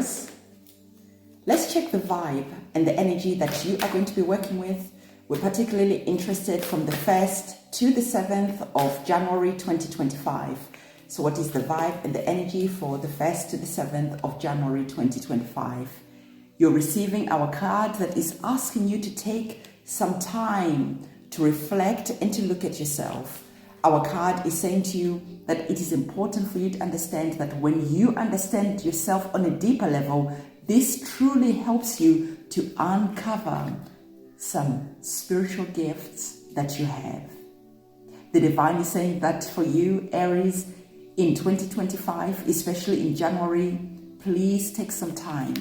Aries, let's check the vibe and the energy that you are going to be working with. We're particularly interested from the 1st to the 7th of January 2025. So what is the vibe and the energy for the 1st to the 7th of January 2025? You're receiving our card that is asking you to take some time to reflect and to look at yourself. Our card is saying to you that it is important for you to understand that when you understand yourself on a deeper level, this truly helps you to uncover some spiritual gifts that you have. The divine is saying that for you, Aries, in 2025, especially in January, please take some time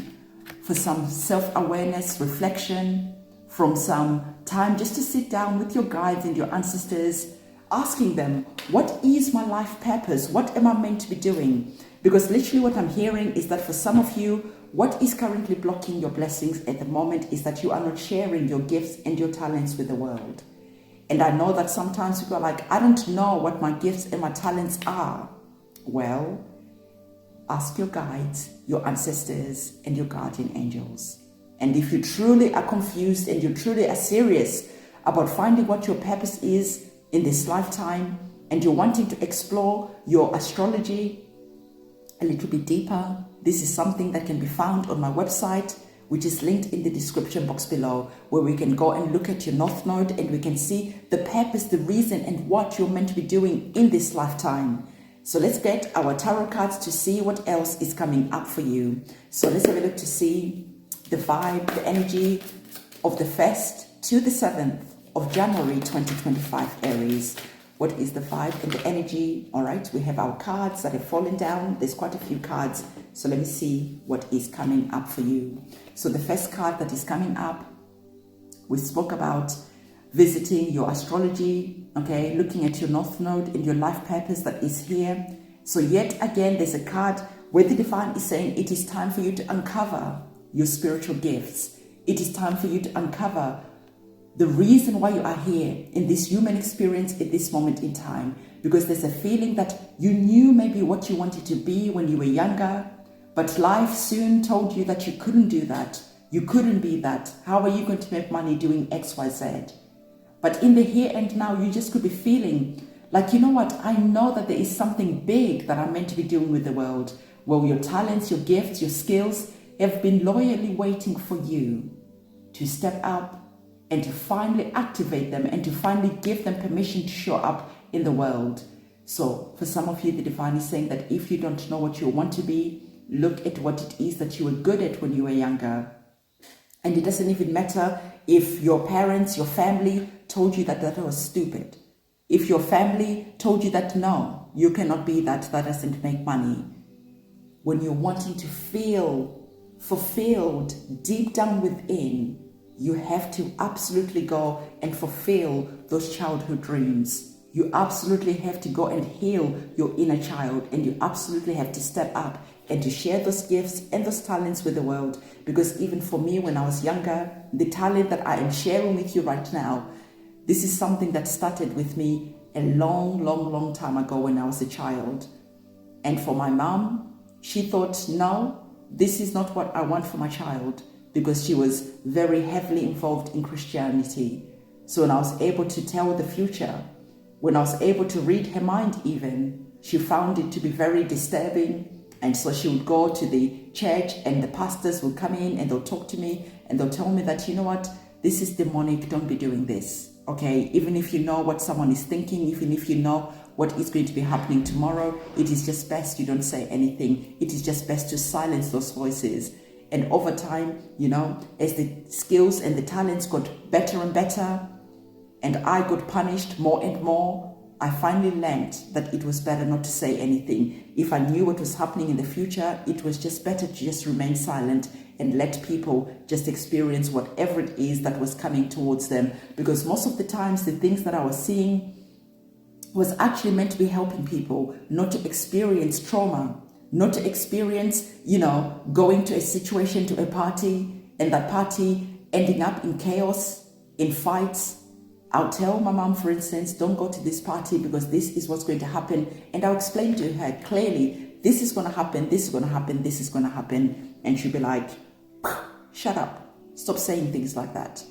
for some self-awareness, reflection, from some time just to sit down with your guides and your ancestors, asking them, what is my life purpose? What am I meant to be doing? Because literally what I'm hearing is that for some of you, what is currently blocking your blessings at the moment is that you are not sharing your gifts and your talents with the world. And I know that sometimes people are like, I don't know what my gifts and my talents are. Well, ask your guides, your ancestors, and your guardian angels. And if you truly are confused and you truly are serious about finding what your purpose is in this lifetime, and you're wanting to explore your astrology a little bit deeper, this is something that can be found on my website, which is linked in the description box below, where we can go and look at your North Node and we can see the purpose, the reason, and what you're meant to be doing in this lifetime. So let's get our tarot cards to see what else is coming up for you. So let's have a look to see the vibe, the energy of the 1st to the 7th of January 2025, Aries. What is the vibe and the energy? All right, we have our cards that have fallen down. There's quite a few cards. So let me see what is coming up for you. So the first card that is coming up, we spoke about visiting your astrology, okay, looking at your North Node and your life purpose that is here. So yet again, there's a card where the divine is saying it is time for you to uncover your spiritual gifts. It is time for you to uncover the reason why you are here in this human experience at this moment in time, because there's a feeling that you knew maybe what you wanted to be when you were younger, but life soon told you that you couldn't do that. You couldn't be that. How are you going to make money doing X, Y, Z? But in the here and now, you just could be feeling like, you know what? I know that there is something big that I'm meant to be doing with the world. Well, your talents, your gifts, your skills have been loyally waiting for you to step up and to finally activate them and to finally give them permission to show up in the world. So for some of you, the divine is saying that if you don't know what you want to be, look at what it is that you were good at when you were younger. And it doesn't even matter if your parents, your family told you that that was stupid. If your family told you that, no, you cannot be that, that doesn't make money. When you're wanting to feel fulfilled deep down within, you have to absolutely go and fulfill those childhood dreams. You absolutely have to go and heal your inner child, and you absolutely have to step up and to share those gifts and those talents with the world. Because even for me, when I was younger, the talent that I am sharing with you right now, this is something that started with me a long time ago when I was a child. And for my mom, she thought, no, this is not what I want for my child, because she was very heavily involved in Christianity. So when I was able to tell the future, when I was able to read her mind even, she found it to be very disturbing. And so she would go to the church and the pastors would come in and they'll talk to me and they'll tell me that, you know what, this is demonic, don't be doing this, okay? Even if you know what someone is thinking, even if you know what is going to be happening tomorrow, it is just best you don't say anything. It is just best to silence those voices. And over time, you know, as the skills and the talents got better and better, and I got punished more and more, I finally learned that it was better not to say anything. If I knew what was happening in the future, it was just better to just remain silent and let people just experience whatever it is that was coming towards them. Because most of the times, the things that I was seeing was actually meant to be helping people not to experience trauma, not to experience, you know, going to a situation, to a party, and that party ending up in chaos, in fights. I'll tell my mom, for instance, don't go to this party because this is what's going to happen. And I'll explain to her clearly this is going to happen, this is going to happen, this is going to happen. And she'll be like, shut up, stop saying things like that.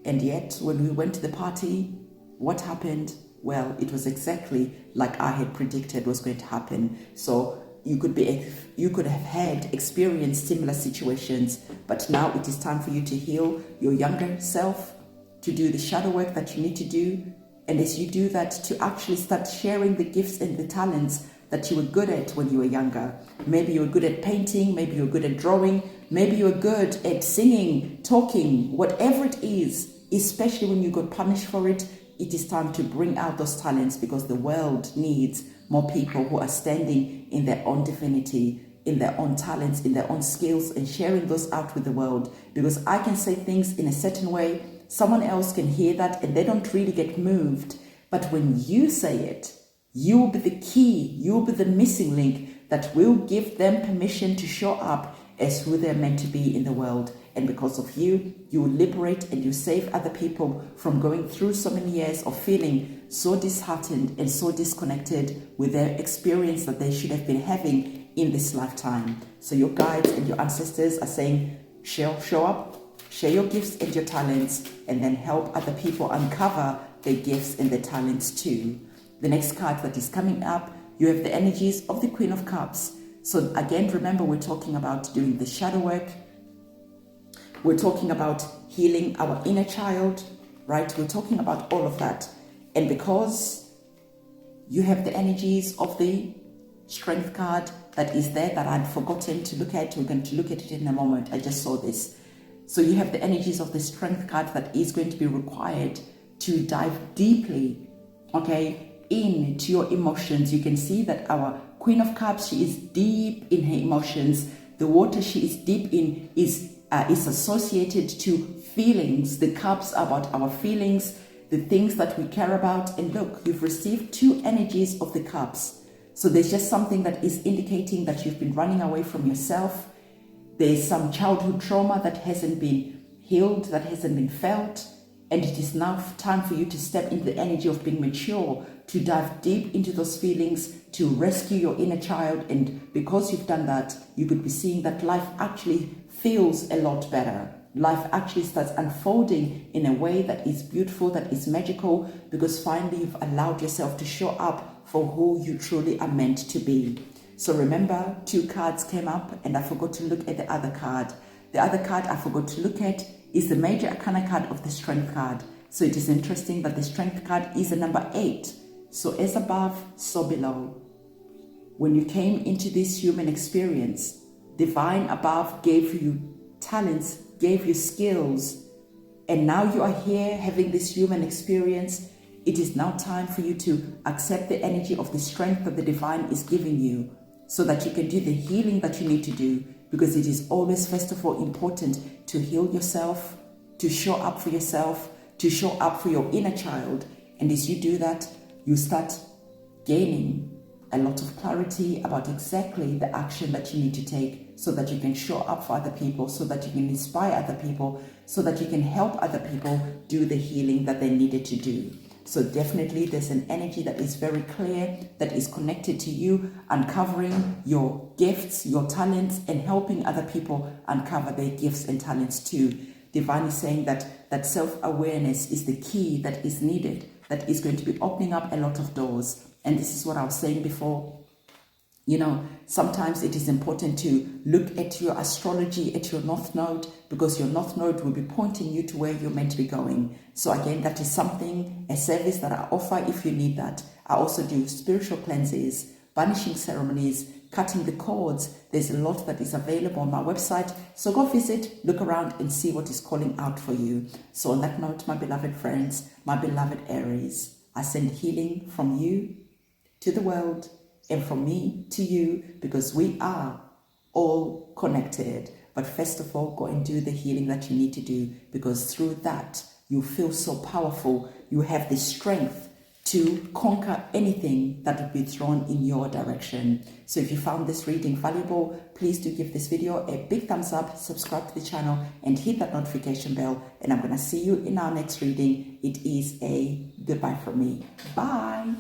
And yet, when we went to the party, what happened? Well, it was exactly like I had predicted was going to happen. So you could have experienced similar situations, but now it is time for you to heal your younger self, to do the shadow work that you need to do. And as you do that, to actually start sharing the gifts and the talents that you were good at when you were younger. Maybe you were good at painting, maybe you were good at drawing, maybe you were good at singing, talking, whatever it is, especially when you got punished for it. It is time to bring out those talents, because the world needs more people who are standing in their own divinity, in their own talents, in their own skills, and sharing those out with the world. Because I can say things in a certain way, someone else can hear that and they don't really get moved. But when you say it, you will be the key, you will be the missing link that will give them permission to show up as who they're meant to be in the world. And because of you, you will liberate and you save other people from going through so many years of feeling so disheartened and so disconnected with their experience that they should have been having in this lifetime. So your guides and your ancestors are saying, show up, share your gifts and your talents, and then help other people uncover their gifts and their talents too. The next card that is coming up, you have the energies of the Queen of Cups. So again, remember, we're talking about doing the shadow work. We're talking about healing our inner child, right? We're talking about all of that. And because you have the energies of the Strength card that is there that I'd forgotten to look at, we're going to look at it in a moment. I just saw this. So you have the energies of the Strength card that is going to be required to dive deeply, okay, into your emotions. You can see that our Queen of Cups, she is deep in her emotions. The water she is deep in is associated to feelings. The cups are about our feelings, the things that we care about. And look, you've received two energies of the cups. So there's just something that is indicating that you've been running away from yourself. There's some childhood trauma that hasn't been healed, that hasn't been felt. And it is now time for you to step into the energy of being mature, to dive deep into those feelings, to rescue your inner child. And because you've done that, you could be seeing that life actually feels a lot better. Life actually starts unfolding in a way that is beautiful, that is magical, because finally you've allowed yourself to show up for who you truly are meant to be. So remember, two cards came up and I forgot to look at the other card. The other card I forgot to look at is the Major Arcana card of the Strength card. So it is interesting that the Strength card is the number 8. So as above, so below. When you came into this human experience, Divine above gave you talents, gave you skills, and now you are here having this human experience. It is now time for you to accept the energy of the strength that the Divine is giving you, so that you can do the healing that you need to do, because it is always, first of all, important to heal yourself, to show up for yourself, to show up for your inner child. And as you do that, you start gaining a lot of clarity about exactly the action that you need to take, so that you can show up for other people, so that you can inspire other people, so that you can help other people do the healing that they needed to do. So definitely there's an energy that is very clear, that is connected to you, uncovering your gifts, your talents, and helping other people uncover their gifts and talents too. Divine is saying that self-awareness is the key that is needed, that is going to be opening up a lot of doors. And this is what I was saying before. You know, sometimes it is important to look at your astrology, at your North Node, because your North Node will be pointing you to where you're meant to be going. So again, that is something, a service that I offer if you need that. I also do spiritual cleanses, banishing ceremonies, cutting the cords. There's a lot that is available on my website. So go visit, look around and see what is calling out for you. So on that note, my beloved friends, my beloved Aries, I send healing from you to the world, and from me to you, because we are all connected. But first of all, go and do the healing that you need to do, because through that, you feel so powerful. You have the strength to conquer anything that would be thrown in your direction. So if you found this reading valuable, please do give this video a big thumbs up, subscribe to the channel, and hit that notification bell. And I'm going to see you in our next reading. It is a goodbye from me. Bye.